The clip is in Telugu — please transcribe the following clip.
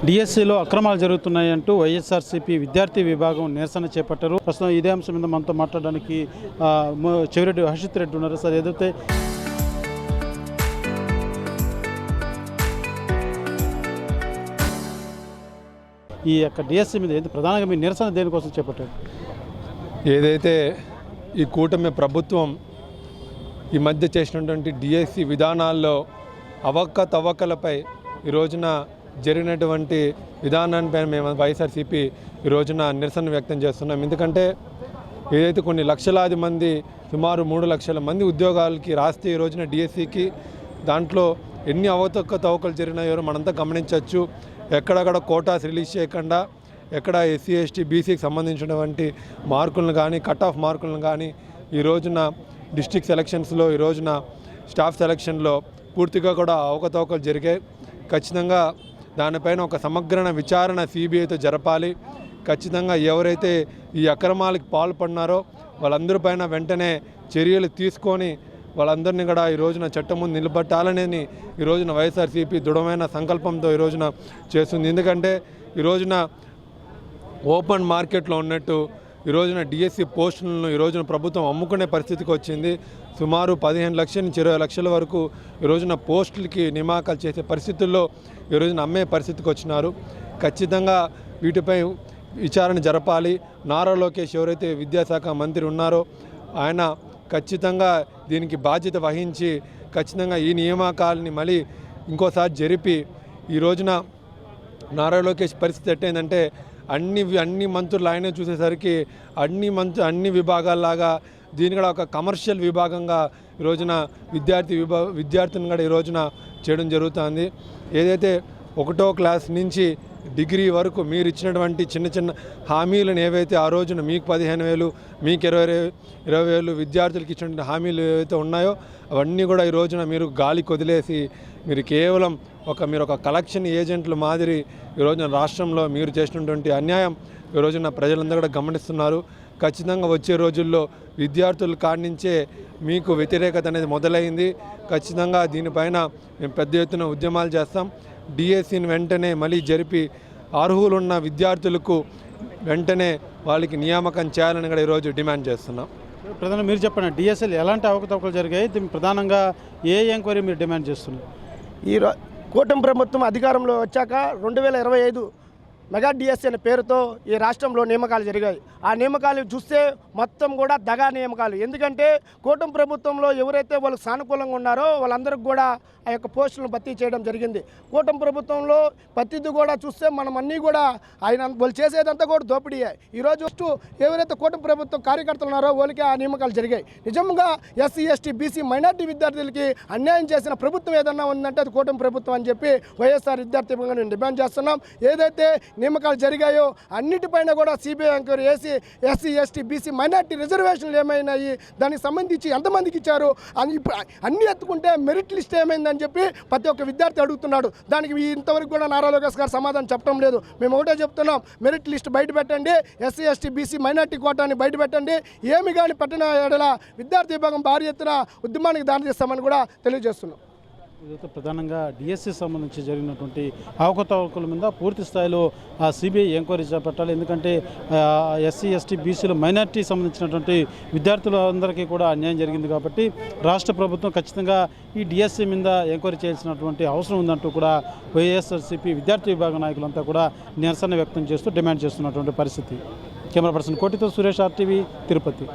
డిఎస్సిలో అక్రమాలు జరుగుతున్నాయంటూ వైఎస్ఆర్సీపీ విద్యార్థి విభాగం నిరసన చేపట్టారు. ప్రస్తుతం ఇదే అంశం మీద మనతో మాట్లాడడానికి చెవిరెడ్డి హర్షిత్ రెడ్డి ఉన్నారు. సార్, ఏదైతే ఈ యొక్క డిఎస్సి మీద ఏంటి ప్రధానంగా మీ నిరసన దేనికోసం చేపట్టారు? ఏదైతే ఈ కూటమి ప్రభుత్వం ఈ మధ్య చేసినటువంటి డిఎస్సి విధానాల్లో అవకతవకలపై ఈ రోజున జరిగినటువంటి విధానానిపై మేము వైఎస్ఆర్సీపీ ఈ రోజున నిరసన వ్యక్తం చేస్తున్నాం. ఎందుకంటే ఏదైతే కొన్ని లక్షలాది మంది, సుమారు 3 లక్షల మంది ఉద్యోగాలకి రాస్తే ఈ రోజున డిఎస్సికి దాంట్లో ఎన్ని అవకతవకలు జరిగినాయో మనంతా గమనించవచ్చు. ఎక్కడక్కడ కోటాస్ రిలీజ్ చేయకుండా, ఎక్కడ ఎస్సీ ఎస్టీ బీసీకి సంబంధించినటువంటి మార్కులను కానీ, కట్ ఆఫ్ మార్కులను కానీ ఈ రోజున డిస్ట్రిక్ట్ సెలక్షన్స్లో, ఈ రోజున స్టాఫ్ సెలక్షన్లో పూర్తిగా కూడా అవకతవకలు జరిగాయి. ఖచ్చితంగా దానిపైన ఒక సమగ్ర విచారణ సిబిఐతో జరపాలి. ఖచ్చితంగా ఎవరైతే ఈ అక్రమాలకు పాల్పడినారో వాళ్ళందరిపైన వెంటనే చర్యలు తీసుకొని వాళ్ళందరినీ కూడా ఈ రోజున చట్టం ముందు నిలబెట్టాలనేది ఈ రోజున వైఎస్ఆర్సీపీ దృఢమైన సంకల్పంతో ఈ రోజున చేస్తుంది. ఎందుకంటే ఈ రోజున ఓపెన్ మార్కెట్లో ఉన్నట్టు ఈ రోజున డిఎస్సి పోస్టులను ఈ రోజున ప్రభుత్వం అమ్ముకునే పరిస్థితికి వచ్చింది. సుమారు 15 లక్షల నుంచి 20 లక్షల వరకు ఈ రోజున పోస్టులకి నియామకాలు చేసే పరిస్థితుల్లో ఈ రోజున అమ్మే పరిస్థితికి వచ్చినారు. ఖచ్చితంగా వీటిపై విచారణ జరపాలి. నారా లోకేష్ ఎవరైతే విద్యాశాఖ మంత్రి ఉన్నారో ఆయన ఖచ్చితంగా దీనికి బాధ్యత వహించి ఖచ్చితంగా ఈ నియామకాలని మళ్ళీ ఇంకోసారి జరిపి ఈ రోజున నారా లోకేష్ పరిస్థితి ఎట్టయిందంటే అన్ని మంత్రులు ఆయనే చూసేసరికి అన్ని విభాగాల్లాగా దీన్ని కూడా ఒక కమర్షియల్ విభాగంగా ఈ రోజున విద్యార్థిని కూడా ఈ రోజున చేయడం జరుగుతుంది. ఏదైతే 1వ క్లాస్ నుంచి డిగ్రీ వరకు మీరు ఇచ్చినటువంటి చిన్న చిన్న హామీలను ఏవైతే ఆ రోజున మీకు 15,000, మీకు 20,000 విద్యార్థులకు ఇచ్చినటువంటి హామీలు ఏవైతే ఉన్నాయో అవన్నీ కూడా ఈ రోజున మీరు గాలికి వదిలేసి మీరు కేవలం మీరు ఒక కలెక్షన్ ఏజెంట్ల మాదిరి ఈ రోజున రాష్ట్రంలో మీరు చేసినటువంటి అన్యాయం ఈ రోజున ప్రజలందరూ కూడా గమనిస్తున్నారు. ఖచ్చితంగా వచ్చే రోజుల్లో విద్యార్థుల కాడి నుంచే మీకు వ్యతిరేకత అనేది మొదలైంది. ఖచ్చితంగా దీనిపైన మేము పెద్ద ఎత్తున ఉద్యమాలు చేస్తాం. డిఎస్సిని వెంటనే మళ్ళీ జరిపి అర్హులున్న విద్యార్థులకు వెంటనే వాళ్ళకి నియామకం చేయాలని కూడా ఈరోజు డిమాండ్ చేస్తున్నాం. ప్రధానంగా మీరు చెప్పండి, డిఎస్సిలో ఎలాంటి అవకతవకలు జరిగాయి? దీనికి ప్రధానంగా ఏ ఎంక్వైరీ మీరు డిమాండ్ చేస్తున్నారు? ఈ కూటమి ప్రభుత్వం అధికారంలో వచ్చాక 2025 మెగా డిఎస్సి అనే పేరుతో ఈ రాష్ట్రంలో నియామకాలు జరిగాయి. ఆ నియామకాలు చూస్తే మొత్తం కూడా దగా నియామకాలు. ఎందుకంటే కూటమి ప్రభుత్వంలో ఎవరైతే వాళ్ళకి సానుకూలంగా ఉన్నారో వాళ్ళందరికీ కూడా ఆ యొక్క పోస్టులను భర్తీ చేయడం జరిగింది. కూటమి ప్రభుత్వంలో ప్రతిదీ కూడా చూస్తే మనం అన్నీ కూడా వాళ్ళు చేసేదంతా కూడా దోపిడీయే. ఈరోజు ఎవరైతే కూటమి ప్రభుత్వం కార్యకర్తలు ఉన్నారో వాళ్ళకి ఆ నియామకాలు జరిగాయి. నిజంగా ఎస్సీ ఎస్టీ బీసీ మైనార్టీ విద్యార్థులకి అన్యాయం చేసిన ప్రభుత్వం ఏదన్నా ఉందంటే అది కూటమి ప్రభుత్వం అని చెప్పి వైఎస్ఆర్ విద్యార్థి నేను డిమాండ్ చేస్తున్నాం. ఏదైతే నియామకాలు జరిగాయో అన్నిటిపైన కూడా సిబిఐ ఎంక్వైరీ వేసి ఎస్సీ ఎస్టీ బీసీ మైనార్టీ రిజర్వేషన్లు ఏమైనాయి, దానికి సంబంధించి ఎంతమందికి ఇచ్చారు, అన్నీ ఎత్తుకుంటే మెరిట్ లిస్ట్ ఏమైందని చెప్పి ప్రతి ఒక్క విద్యార్థి అడుగుతున్నాడు. దానికి ఇంతవరకు కూడా నారా లోకేష్ గారు సమాధానం చెప్పడం లేదు. మేము ఒకటే చెప్తున్నాం, మెరిట్ లిస్ట్ బయట పెట్టండి, ఎస్సీ ఎస్టీ బీసీ మైనార్టీ కోటాన్ని బయట పెట్టండి. ఏమి కానీ పట్టిన ఎడల విద్యార్థి విభాగం భారీ ఎత్తున ఉద్యమానికి దారితీస్తామని కూడా తెలియజేస్తున్నాం. ఇదైతే ప్రధానంగా డిఎస్సి సంబంధించి జరిగినటువంటి అవకతవకల మీద పూర్తి స్థాయిలో సిబిఐ ఎంక్వైరీ చేపట్టాలి. ఎందుకంటే ఎస్సీ ఎస్టీ బీసీలు మైనార్టీ సంబంధించినటువంటి విద్యార్థులందరికీ కూడా అన్యాయం జరిగింది కాబట్టి రాష్ట్ర ప్రభుత్వం ఖచ్చితంగా ఈ డిఎస్సి మీద ఎంక్వైరీ చేయాల్సినటువంటి అవసరం ఉందంటూ కూడా వైఎస్ఆర్సీపీ విద్యార్థి విభాగం నాయకులంతా కూడా నిరసన వ్యక్తం చేస్తూ డిమాండ్ చేస్తున్నటువంటి పరిస్థితి. కెమెరా పర్సన్ కోటితో సురేష్, RTV, తిరుపతి.